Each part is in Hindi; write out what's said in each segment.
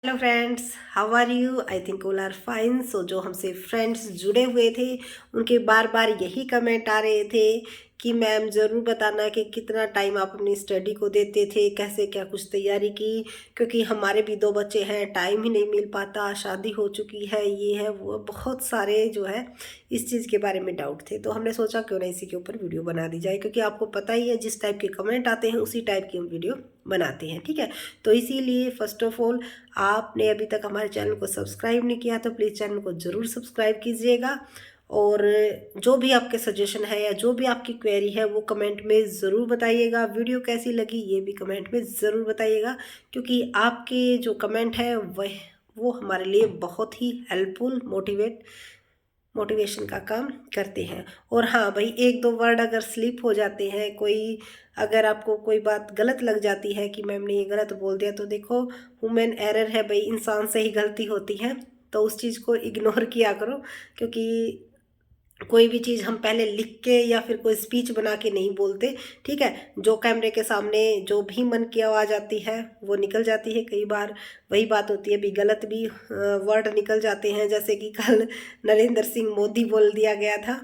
Hello friends, how are you? I think all are fine. So जो हमसे फ्रेंड्स जुड़े हुए थे उनके बार बार यही कमेंट आ रहे थे कि मैम ज़रूर बताना कि कितना टाइम आप अपनी स्टडी को देते थे, कैसे क्या कुछ तैयारी की, क्योंकि हमारे भी दो बच्चे हैं, टाइम ही नहीं मिल पाता, शादी हो चुकी है, ये है वो, बहुत सारे जो है इस चीज़ के बारे में डाउट थे। तो हमने सोचा क्यों ना इसी के ऊपर वीडियो बना दी जाए, क्योंकि आपको पता ही है जिस टाइप के कमेंट आते हैं उसी टाइप की हम वीडियो बनाते हैं। ठीक है, तो इसीलिए फर्स्ट ऑफ ऑल आपने अभी तक हमारे चैनल को सब्सक्राइब नहीं किया तो प्लीज़ चैनल को ज़रूर सब्सक्राइब कीजिएगा। और जो भी आपके सजेशन है या जो भी आपकी क्वेरी है वो कमेंट में ज़रूर बताइएगा। वीडियो कैसी लगी ये भी कमेंट में ज़रूर बताइएगा, क्योंकि आपके जो कमेंट है वह वो हमारे लिए बहुत ही हेल्पफुल मोटिवेशन का काम करते हैं। और हाँ भाई, एक दो वर्ड अगर स्लिप हो जाते हैं, कोई अगर आपको कोई बात गलत लग जाती है कि मैम ने ये गलत बोल दिया, तो देखो ह्यूमन एरर है भाई, इंसान से ही गलती होती है, तो उस चीज़ को इग्नोर किया करो। क्योंकि कोई भी चीज़ हम पहले लिख के या फिर कोई स्पीच बना के नहीं बोलते। ठीक है, जो कैमरे के सामने जो भी मन की आवाज़ आती है वो निकल जाती है। कई बार वही बात होती है भी, गलत भी वर्ड निकल जाते हैं, जैसे कि कल नरेंद्र सिंह मोदी बोल दिया गया था।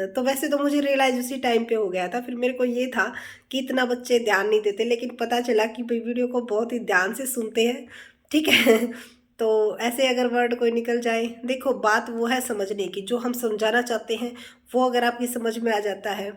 तो वैसे तो मुझे रियलाइज उसी टाइम पे हो गया था, फिर मेरे को ये था कि इतना बच्चे ध्यान नहीं देते, लेकिन पता चला कि भाई वीडियो को बहुत ही ध्यान से सुनते हैं। ठीक है तो ऐसे अगर वर्ड कोई निकल जाए, देखो बात वो है समझने की, जो हम समझाना चाहते हैं वो अगर आपकी समझ में आ जाता है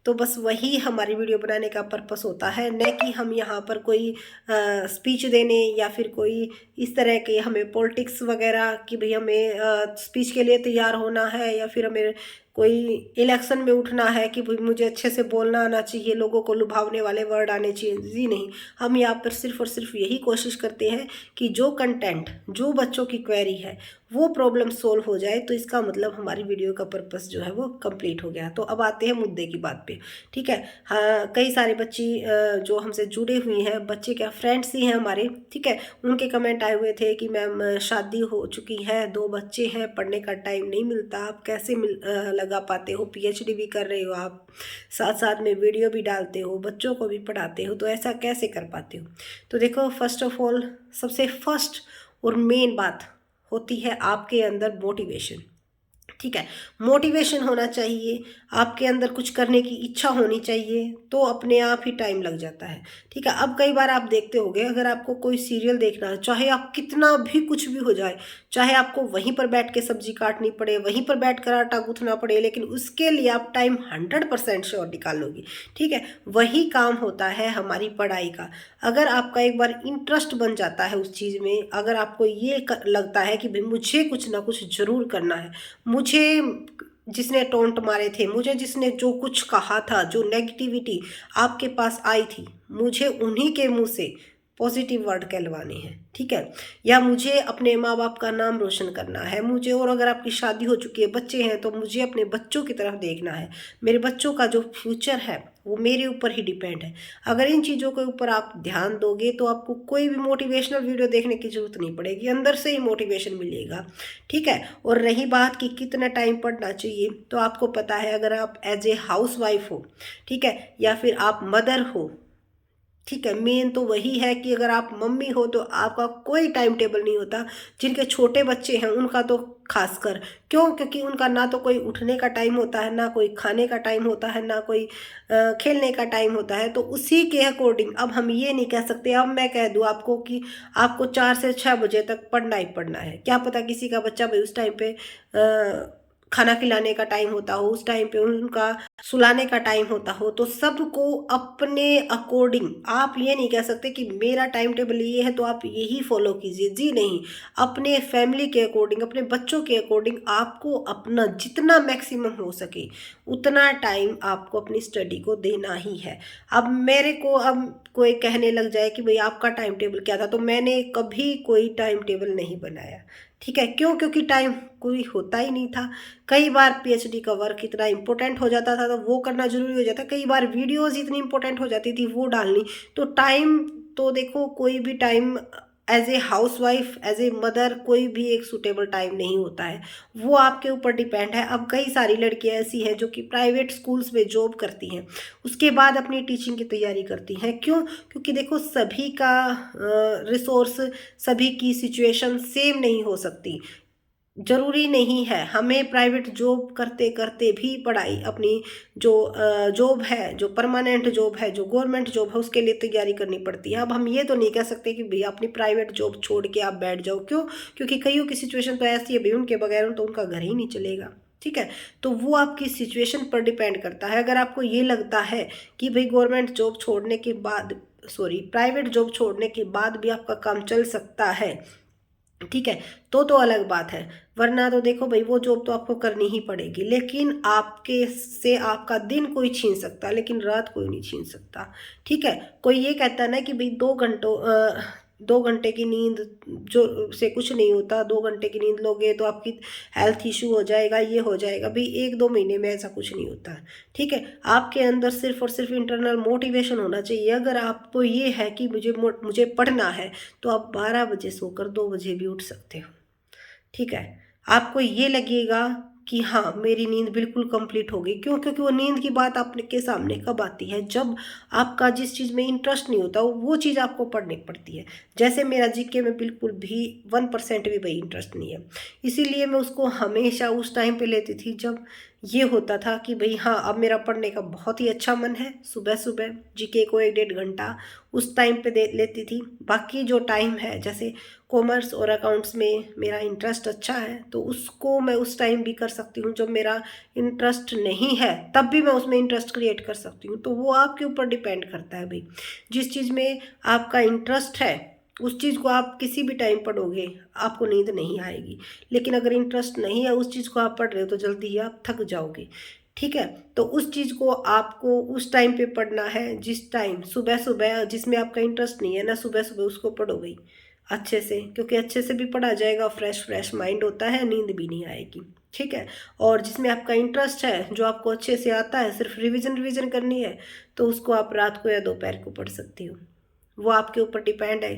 तो बस वही हमारी वीडियो बनाने का पर्पस होता है, न कि हम यहाँ पर कोई स्पीच देने या फिर कोई इस तरह के हमें पॉलिटिक्स वगैरह कि भाई हमें स्पीच के लिए तैयार होना है या फिर हमें कोई इलेक्शन में उठना है कि भाई मुझे अच्छे से बोलना आना चाहिए, लोगों को लुभावने वाले वर्ड आने चाहिए। जी नहीं, हम यहाँ पर सिर्फ और सिर्फ यही कोशिश करते हैं कि जो कंटेंट, जो बच्चों की क्वेरी है वो प्रॉब्लम सोल्व हो जाए, तो इसका मतलब हमारी वीडियो का पर्पस जो है वो कंप्लीट हो गया। तो अब आते हैं मुद्दे की बात पे। ठीक है, हाँ, कई सारे बच्ची जो हमसे जुड़े हुई हैं, बच्चे क्या फ्रेंड्स ही हैं हमारे। ठीक है, उनके कमेंट आए हुए थे कि मैम शादी हो चुकी है, दो बच्चे हैं, पढ़ने का टाइम नहीं मिलता, आप कैसे लगा पाते हो, पीएचडी भी कर रहे हो आप, साथ साथ में वीडियो भी डालते हो, बच्चों को भी पढ़ाते हो, तो ऐसा कैसे कर पाते हो? तो देखो, फर्स्ट ऑफ ऑल सबसे फर्स्ट और मेन बात होती है आपके अंदर मोटिवेशन। ठीक है, मोटिवेशन होना चाहिए, आपके अंदर कुछ करने की इच्छा होनी चाहिए, तो अपने आप ही टाइम लग जाता है। ठीक है, अब कई बार आप देखते होंगे, अगर आपको कोई सीरियल देखना है, चाहे आप कितना भी कुछ भी हो जाए, चाहे आपको वहीं पर बैठ के सब्जी काटनी पड़े, वहीं पर बैठ कर आटा गूंथना पड़े, लेकिन उसके लिए आप टाइम 100% श्योर निकाल लोगी। ठीक है, वही काम होता है हमारी पढ़ाई का। अगर आपका एक बार इंटरेस्ट बन जाता है उस चीज़ में, अगर आपको ये लगता है कि भाई मुझे कुछ ना कुछ ज़रूर करना है, मुझे जिसने टोंट मारे थे, मुझे जिसने जो कुछ कहा था, जो नेगेटिविटी आपके पास आई थी, मुझे उन्हीं के मुंह से पॉजिटिव वर्ड कहलवाने हैं। ठीक है, या मुझे अपने माँ बाप का नाम रोशन करना है मुझे, और अगर आपकी शादी हो चुकी है, बच्चे हैं, तो मुझे अपने बच्चों की तरफ देखना है। मेरे बच्चों का जो फ्यूचर है वो मेरे ऊपर ही डिपेंड है। अगर इन चीज़ों के ऊपर आप ध्यान दोगे तो आपको कोई भी मोटिवेशनल वीडियो देखने की जरूरत नहीं पड़ेगी, अंदर से ही मोटिवेशन मिलेगा। ठीक है, और रही बात कि कितना टाइम पढ़ना चाहिए, तो आपको पता है, अगर आप एज ए हाउस वाइफ हो, ठीक है, या फिर आप मदर हो, ठीक है, मेन तो वही है कि अगर आप मम्मी हो तो आपका कोई टाइम टेबल नहीं होता। जिनके छोटे बच्चे हैं उनका तो खासकर, क्यों? क्योंकि उनका ना तो कोई उठने का टाइम होता है, ना कोई खाने का टाइम होता है, ना कोई खेलने का टाइम होता है। तो उसी के अकॉर्डिंग अब हम ये नहीं कह सकते, अब मैं कह दूँ आपको कि आपको 4 से 6 बजे तक पढ़ना ही पढ़ना है। क्या पता किसी का बच्चा भाई उस टाइम पे खाना खिलाने का टाइम होता हो, उस टाइम पे उनका सुलाने का टाइम होता हो, तो सबको अपने अकॉर्डिंग, आप ये नहीं कह सकते कि मेरा टाइम टेबल ये है तो आप यही फॉलो कीजिए। जी नहीं, अपने फैमिली के अकॉर्डिंग, अपने बच्चों के अकॉर्डिंग आपको अपना जितना मैक्सिमम हो सके उतना टाइम आपको अपनी स्टडी को देना ही है। अब मेरे को अब कोई कहने लग जाए कि भाई आपका टाइम टेबल क्या था, तो मैंने कभी कोई टाइम टेबल नहीं बनाया। ठीक है, क्यों? क्योंकि टाइम कोई होता ही नहीं था। कई बार पीएचडी का वर्क इतना इंपॉर्टेंट हो जाता था तो वो करना जरूरी हो जाता, कई बार वीडियोस इतनी इंपॉर्टेंट हो जाती थी वो डालनी, तो टाइम तो देखो कोई भी time as a housewife, as a mother कोई भी एक सूटेबल टाइम नहीं होता है, वो आपके ऊपर डिपेंड है। अब कई सारी लड़कियां ऐसी हैं जो कि प्राइवेट स्कूल्स में जॉब करती हैं, उसके बाद अपनी टीचिंग की तैयारी करती हैं। क्यों? क्योंकि देखो सभी का रिसोर्स, सभी की सिचुएशन सेम नहीं हो सकती। ज़रूरी नहीं है हमें प्राइवेट जॉब करते करते भी पढ़ाई अपनी जो जॉब है, जो परमानेंट जॉब है, जो गवर्नमेंट जॉब है, उसके लिए तैयारी करनी पड़ती है। अब हम ये तो नहीं कह सकते कि भैया अपनी प्राइवेट जॉब छोड़ के आप बैठ जाओ। क्यों? क्योंकि कईयों की सिचुएशन तो ऐसी है भाई, उनके बगैर तो उनका घर ही नहीं चलेगा। ठीक है, तो वो आपकी सिचुएशन पर डिपेंड करता है। अगर आपको ये लगता है कि भाई गवर्नमेंट जॉब छोड़ने के बाद, सॉरी, प्राइवेट जॉब छोड़ने के बाद भी आपका काम चल सकता है, ठीक है, तो अलग बात है। वरना तो देखो भाई, वो जॉब तो आपको करनी ही पड़ेगी। लेकिन आपके से आपका दिन कोई छीन सकता, लेकिन रात कोई नहीं छीन सकता। ठीक है, कोई ये कहता है ना कि भाई 2 घंटे की नींद जो से कुछ नहीं होता, 2 घंटे की नींद लोगे तो आपकी हेल्थ इशू हो जाएगा, ये हो जाएगा। भाई 1-2 महीने में ऐसा कुछ नहीं होता। ठीक है, आपके अंदर सिर्फ और सिर्फ इंटरनल मोटिवेशन होना चाहिए। अगर आपको ये है कि मुझे पढ़ना है, तो आप 12 बजे सोकर 2 बजे भी उठ सकते हो। ठीक है, आपको ये लगेगा कि हाँ मेरी नींद बिल्कुल कंप्लीट हो गई। क्यों? क्योंकि वो नींद की बात आपके सामने कब आती है? जब आपका जिस चीज़ में इंटरेस्ट नहीं होता वो चीज़ आपको पढ़नी पड़ती है। जैसे मेरा जीके में बिल्कुल भी 1% भी भाई इंटरेस्ट नहीं है, इसीलिए मैं उसको हमेशा उस टाइम पे लेती थी जब ये होता था कि भाई हाँ अब मेरा पढ़ने का बहुत ही अच्छा मन है। सुबह सुबह जीके को 1-1.5 घंटा उस टाइम पे दे लेती थी। बाकी जो टाइम है, जैसे कॉमर्स और अकाउंट्स में मेरा इंटरेस्ट अच्छा है, तो उसको मैं उस टाइम भी कर सकती हूँ। जब मेरा इंटरेस्ट नहीं है तब भी मैं उसमें इंटरेस्ट क्रिएट कर सकती हूँ। तो वो आपके ऊपर डिपेंड करता है भाई। जिस चीज़ में आपका इंटरेस्ट है उस चीज़ को आप किसी भी टाइम पढ़ोगे, आपको नींद नहीं आएगी। लेकिन अगर इंटरेस्ट नहीं है उस चीज़ को आप पढ़ रहे हो, तो जल्दी ही आप थक जाओगे। ठीक है, तो उस चीज़ को आपको उस टाइम पे पढ़ना है जिस टाइम सुबह सुबह, जिसमें आपका इंटरेस्ट नहीं है ना, सुबह सुबह उसको पढ़ो भाई अच्छे से। क्योंकि अच्छे से भी पढ़ा जाएगा, फ्रेश फ्रेश माइंड होता है, नींद भी नहीं आएगी। ठीक है, और जिसमें आपका इंटरेस्ट है, जो आपको अच्छे से आता है, सिर्फ रिवीजन रिवीजन करनी है, तो उसको आप रात को या दोपहर को पढ़ सकती हो। वो आपके ऊपर डिपेंड है।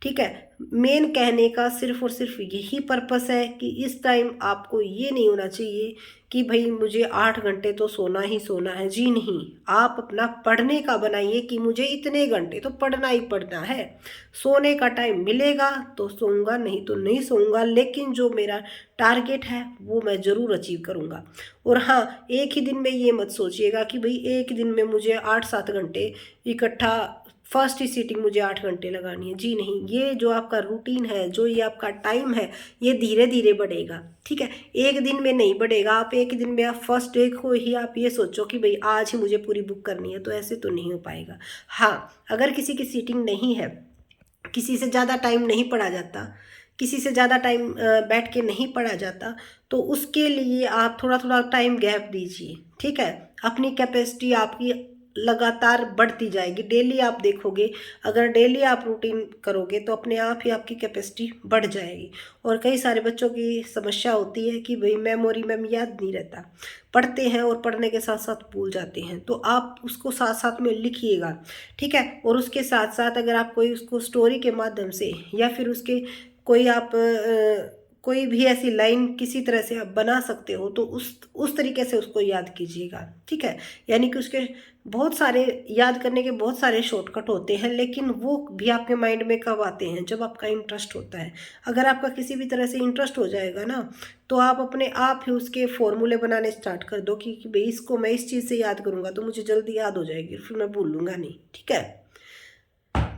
ठीक है, मेन कहने का सिर्फ और सिर्फ यही पर्पस है कि इस टाइम आपको ये नहीं होना चाहिए कि भाई मुझे 8 घंटे तो सोना ही सोना है। जी नहीं, आप अपना पढ़ने का बनाइए कि मुझे इतने घंटे तो पढ़ना ही पढ़ना है। सोने का टाइम मिलेगा तो सोऊंगा, नहीं तो नहीं सोऊंगा, लेकिन जो मेरा टारगेट है वो मैं ज़रूर अचीव करूँगा। और हाँ, एक ही दिन में ये मत सोचिएगा कि भाई एक दिन में मुझे 8-7 घंटे इकट्ठा फर्स्ट ही सीटिंग मुझे 8 घंटे लगानी है। जी नहीं, ये जो आपका रूटीन है, जो ये आपका टाइम है, ये धीरे धीरे बढ़ेगा। ठीक है, एक दिन में नहीं बढ़ेगा। आप एक दिन में, आप फर्स्ट डे को ही आप ये सोचो कि भाई आज ही मुझे पूरी बुक करनी है, तो ऐसे तो नहीं हो पाएगा। हाँ, अगर किसी की सीटिंग नहीं है, किसी से ज़्यादा टाइम नहीं पढ़ा जाता, किसी से ज़्यादा टाइम बैठ के नहीं पढ़ा जाता, तो उसके लिए आप थोड़ा थोड़ा टाइम गैप दीजिए। ठीक है, अपनी कैपेसिटी आपकी लगातार बढ़ती जाएगी। डेली आप देखोगे, अगर डेली आप रूटीन करोगे तो अपने आप ही आपकी कैपेसिटी बढ़ जाएगी। और कई सारे बच्चों की समस्या होती है कि भाई मेमोरी में याद नहीं रहता, पढ़ते हैं और पढ़ने के साथ साथ भूल जाते हैं। तो आप उसको साथ साथ में लिखिएगा। ठीक है, और उसके साथ साथ अगर आप कोई उसको स्टोरी के माध्यम से, या फिर उसके कोई आप कोई भी ऐसी लाइन किसी तरह से आप बना सकते हो, तो उस तरीके से उसको याद कीजिएगा। ठीक है, यानी कि उसके बहुत सारे याद करने के बहुत सारे शॉर्टकट होते हैं, लेकिन वो भी आपके माइंड में कब आते हैं? जब आपका इंटरेस्ट होता है। अगर आपका किसी भी तरह से इंटरेस्ट हो जाएगा ना, तो आप अपने आप ही उसके फॉर्मूले बनाने स्टार्ट कर दो कि भाई इसको मैं इस चीज़ से याद करूँगा तो मुझे जल्दी याद हो जाएगी, फिर मैं भूलूंगा नहीं। ठीक है,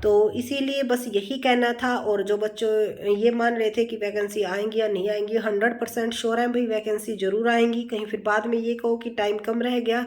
तो इसीलिए बस यही कहना था। और जो बच्चों ये मान रहे थे कि वैकेंसी आएंगी या नहीं आएंगी, 100% श्योर है भाई, वैकेंसी ज़रूर आएंगी। कहीं फिर बाद में ये कहो कि टाइम कम रह गया,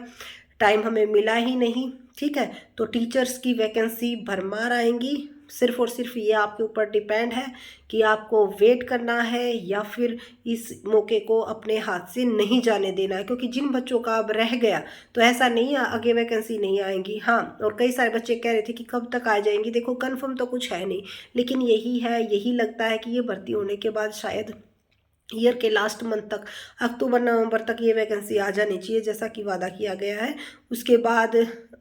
टाइम हमें मिला ही नहीं। ठीक है, तो टीचर्स की वैकेंसी भरमार आएंगी। सिर्फ और सिर्फ ये आपके ऊपर डिपेंड है कि आपको वेट करना है या फिर इस मौके को अपने हाथ से नहीं जाने देना है। क्योंकि जिन बच्चों का अब रह गया, तो ऐसा नहीं है आगे वैकेंसी नहीं आएंगी। हाँ, और कई सारे बच्चे कह रहे थे कि कब तक आ जाएंगी। देखो, कंफर्म तो कुछ है नहीं, लेकिन यही है, यही लगता है कि ये भर्ती होने के बाद शायद ईयर के लास्ट मंथ तक, अक्टूबर नवंबर तक ये वैकेंसी आ जानी चाहिए, जैसा कि वादा किया गया है। उसके बाद,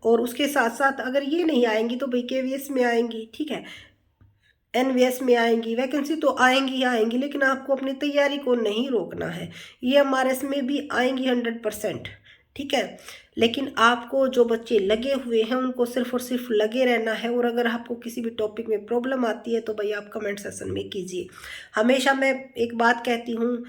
और उसके साथ साथ अगर ये नहीं आएंगी तो भाई केवीएस में आएंगी। ठीक है, एनवीएस में आएंगी, वैकेंसी तो आएंगी ही आएंगी, लेकिन आपको अपनी तैयारी को नहीं रोकना है। ईएमआरएस में भी आएंगी 100%, ठीक है। लेकिन आपको जो बच्चे लगे हुए हैं उनको सिर्फ और सिर्फ लगे रहना है। और अगर आपको किसी भी टॉपिक में प्रॉब्लम आती है तो भाई आप कमेंट सेक्शन में कीजिए। हमेशा मैं एक बात कहती हूँ,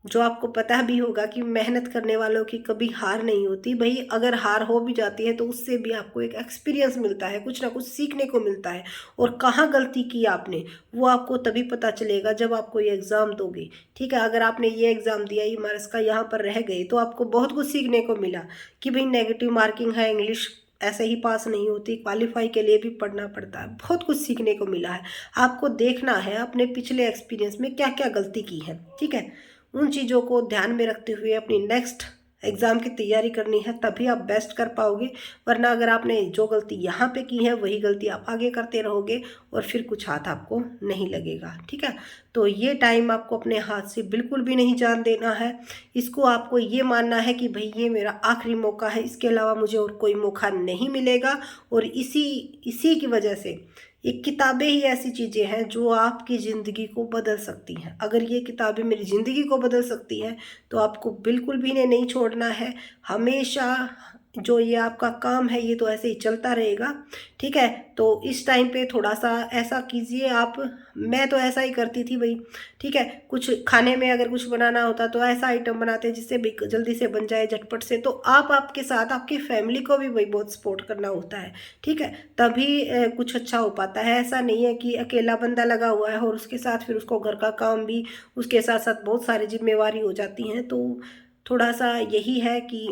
जो आपको पता भी होगा, कि मेहनत करने वालों की कभी हार नहीं होती। भाई अगर हार हो भी जाती है तो उससे भी आपको एक एक्सपीरियंस मिलता है, कुछ ना कुछ सीखने को मिलता है। और कहाँ गलती की आपने वो आपको तभी पता चलेगा जब आपको ये एग्ज़ाम दोगे, ठीक है। अगर आपने ये एग्ज़ाम दिया, ये मार्क्स का यहाँ पर रह गए, तो आपको बहुत कुछ सीखने को मिला कि भाई नेगेटिव मार्किंग है, इंग्लिश ऐसे ही पास नहीं होती, क्वालिफाई के लिए भी पढ़ना पड़ता है। बहुत कुछ सीखने को मिला है। आपको देखना है अपने पिछले एक्सपीरियंस में क्या क्या गलती की है, ठीक है। उन चीज़ों को ध्यान में रखते हुए अपनी नेक्स्ट एग्ज़ाम की तैयारी करनी है, तभी आप बेस्ट कर पाओगे। वरना अगर आपने जो गलती यहाँ पे की है वही गलती आप आगे करते रहोगे और फिर कुछ हाथ आपको नहीं लगेगा, ठीक है। तो ये टाइम आपको अपने हाथ से बिल्कुल भी नहीं जान देना है। इसको आपको ये मानना है कि भाई ये मेरा आखिरी मौका है, इसके अलावा मुझे और कोई मौका नहीं मिलेगा। और इसी की वजह से ये किताबें ही ऐसी चीज़ें हैं जो आपकी ज़िंदगी को बदल सकती हैं। अगर ये किताबें मेरी ज़िंदगी को बदल सकती हैं तो आपको बिल्कुल भी इन्हें नहीं छोड़ना है। हमेशा जो ये आपका काम है ये तो ऐसे ही चलता रहेगा, ठीक है। तो इस टाइम पे थोड़ा सा ऐसा कीजिए आप, मैं तो ऐसा ही करती थी भाई, ठीक है। कुछ खाने में अगर कुछ बनाना होता तो ऐसा आइटम बनाते जिससे भी जल्दी से बन जाए, झटपट से। तो आप आपके साथ आपकी फैमिली को भी भाई बहुत सपोर्ट करना होता है, ठीक है। तभी कुछ अच्छा हो पाता है। ऐसा नहीं है कि अकेला बंदा लगा हुआ है और उसके साथ फिर उसको घर का काम भी, उसके साथ साथ बहुत सारी जिम्मेवारी हो जाती हैं। तो थोड़ा सा यही है कि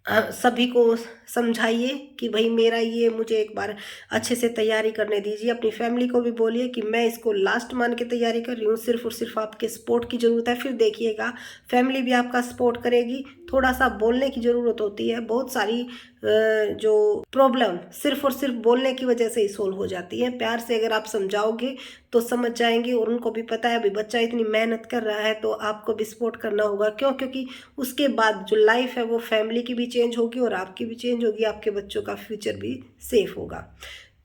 सभी को समझाइए कि भाई मेरा ये, मुझे एक बार अच्छे से तैयारी करने दीजिए। अपनी फैमिली को भी बोलिए कि मैं इसको लास्ट मान के तैयारी कर रही हूँ, सिर्फ और सिर्फ आपके सपोर्ट की ज़रूरत है। फिर देखिएगा फैमिली भी आपका सपोर्ट करेगी। थोड़ा सा बोलने की ज़रूरत होती है। बहुत सारी जो प्रॉब्लम सिर्फ और सिर्फ बोलने की वजह से ही सोल्व हो जाती है। प्यार से अगर आप समझाओगे तो समझ जाएंगे। और उनको भी पता है भाई बच्चा इतनी मेहनत कर रहा है तो आपको भी सपोर्ट करना होगा। क्यों? क्योंकि उसके बाद जो लाइफ है वो फैमिली की भी चेंज होगी और आपकी भी चेंज होगी, आपके बच्चों का फ्यूचर भी सेफ होगा।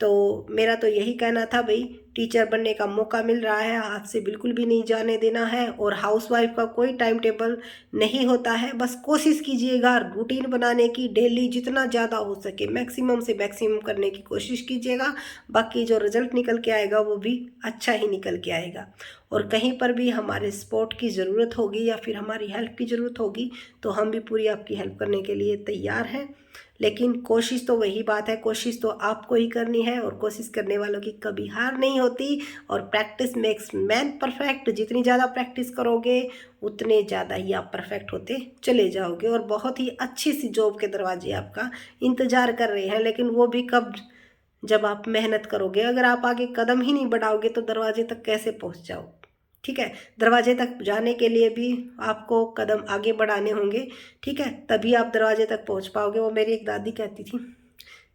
तो मेरा तो यही कहना था भाई, टीचर बनने का मौका मिल रहा है, हाथ से बिल्कुल भी नहीं जाने देना है। और हाउसवाइफ का कोई टाइम टेबल नहीं होता है, बस कोशिश कीजिएगा रूटीन बनाने की, डेली जितना ज़्यादा हो सके मैक्सिमम से मैक्सिमम करने की कोशिश कीजिएगा। बाकी जो रिजल्ट निकल के आएगा वो भी अच्छा ही निकल के आएगा। और कहीं पर भी हमारे सपोर्ट की ज़रूरत होगी या फिर हमारी हेल्प की ज़रूरत होगी तो हम भी पूरी आपकी हेल्प करने के लिए तैयार हैं। लेकिन कोशिश तो वही बात है, कोशिश तो आपको ही करनी है और कोशिश करने वालों की कभी हार नहीं होती। और प्रैक्टिस मेक्स मैन परफेक्ट, जितनी ज़्यादा प्रैक्टिस करोगे उतने ज़्यादा ही आप परफेक्ट होते चले जाओगे। और बहुत ही अच्छी सी जॉब के दरवाजे आपका इंतज़ार कर रहे हैं। लेकिन वो भी कब? जब आप मेहनत करोगे। अगर आप आगे कदम ही नहीं बढ़ाओगे तो दरवाजे तक कैसे पहुंच जाओ, ठीक है। दरवाजे तक जाने के लिए भी आपको कदम आगे बढ़ाने होंगे, ठीक है, तभी आप दरवाजे तक पहुंच पाओगे। वो मेरी एक दादी कहती थी,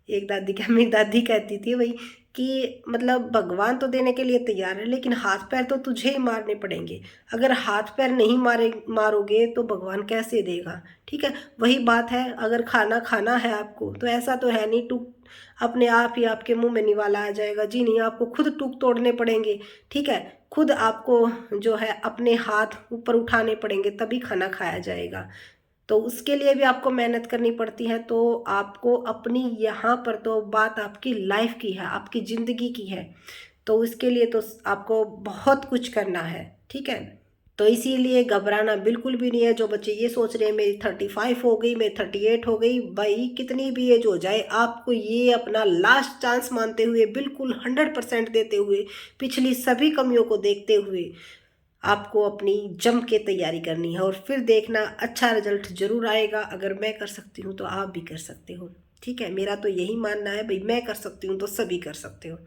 मेरी दादी कहती थी भाई कि मतलब भगवान तो देने के लिए तैयार है लेकिन हाथ पैर तो तुझे ही मारने पड़ेंगे। अगर हाथ पैर नहीं मारोगे तो भगवान कैसे देगा, ठीक है। वही बात है, अगर खाना खाना है आपको तो ऐसा तो है नहीं टूक अपने आप ही आपके मुंह में निवाला आ जाएगा। जी नहीं, आपको खुद टूक तोड़ने पड़ेंगे, ठीक है। खुद आपको जो है अपने हाथ ऊपर उठाने पड़ेंगे तभी खाना खाया जाएगा। तो उसके लिए भी आपको मेहनत करनी पड़ती है। तो आपको अपनी, यहाँ पर तो बात आपकी लाइफ की है, आपकी ज़िंदगी की है। तो इसके लिए तो आपको बहुत कुछ करना है, ठीक है। तो इसीलिए घबराना बिल्कुल भी नहीं है। जो बच्चे ये सोच रहे हैं मेरी 35 हो गई, मेरी 38 हो गई, भाई कितनी भी एज हो जाए आपको ये अपना लास्ट चांस मानते हुए, बिल्कुल 100% देते हुए, पिछली सभी कमियों को देखते हुए आपको अपनी जम के तैयारी करनी है। और फिर देखना अच्छा रिजल्ट जरूर आएगा। अगर मैं कर सकती हूँ तो आप भी कर सकते हो, ठीक है। मेरा तो यही मानना है भाई, मैं कर सकती हूँ तो सभी कर सकते हो।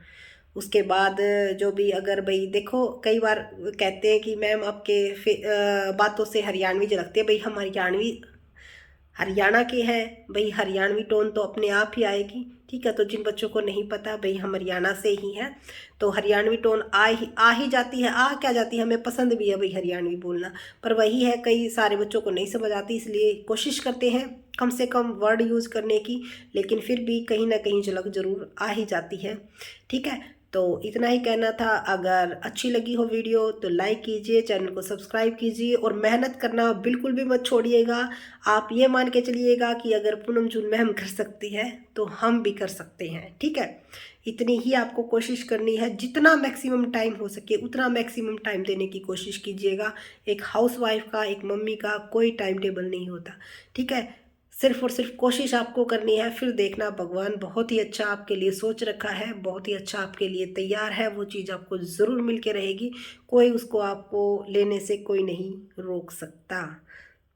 उसके बाद जो भी, अगर भाई देखो कई बार कहते हैं कि मैम आपके बातों से हरियाणवी झलकते हैं। भाई हम हरियाणा के हैं, भाई हरियाणवी टोन तो अपने आप ही आएगी, ठीक है। तो जिन बच्चों को नहीं पता भाई हम हरियाणा से ही हैं तो हरियाणवी टोन आ ही जाती है। आ क्या जाती है, हमें पसंद भी है भाई हरियाणवी बोलना। पर वही है, कई सारे बच्चों को नहीं समझ आती, इसलिए कोशिश करते हैं कम से कम वर्ड यूज़ करने की। लेकिन फिर भी कहीं ना कहीं झलक जरूर आ ही जाती है, ठीक है। तो इतना ही कहना था। अगर अच्छी लगी हो वीडियो तो लाइक कीजिए, चैनल को सब्सक्राइब कीजिए और मेहनत करना बिल्कुल भी मत छोड़िएगा। आप ये मान के चलिएगा कि अगर पूनम जून मैम कर सकती है तो हम भी कर सकते हैं, ठीक है। इतनी ही आपको कोशिश करनी है, जितना मैक्सिमम टाइम हो सके उतना मैक्सिमम टाइम देने की कोशिश कीजिएगा। एक हाउसवाइफ का, एक मम्मी का कोई टाइम टेबल नहीं होता, ठीक है। सिर्फ और सिर्फ कोशिश आपको करनी है, फिर देखना भगवान बहुत ही अच्छा आपके लिए सोच रखा है, बहुत ही अच्छा आपके लिए तैयार है, वो चीज़ आपको ज़रूर मिल के रहेगी। कोई उसको आपको लेने से कोई नहीं रोक सकता।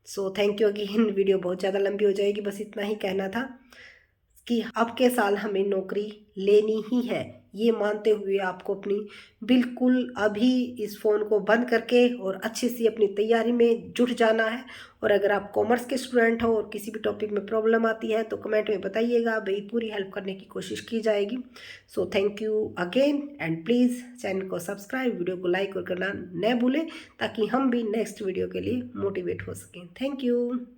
So thank you again. Video बहुत ज़्यादा लंबी हो जाएगी, बस इतना ही कहना था कि अब के साल हमें नौकरी लेनी ही है, ये मानते हुए आपको अपनी बिल्कुल अभी इस फ़ोन को बंद करके और अच्छे से अपनी तैयारी में जुट जाना है। और अगर आप कॉमर्स के स्टूडेंट हो और किसी भी टॉपिक में प्रॉब्लम आती है तो कमेंट में बताइएगा, भाई पूरी हेल्प करने की कोशिश की जाएगी। So thank you again and please channel को सब्सक्राइब, वीडियो को लाइक और करना न भूलें ताकि हम भी नेक्स्ट वीडियो के लिए मोटिवेट हो सकें। Thank you.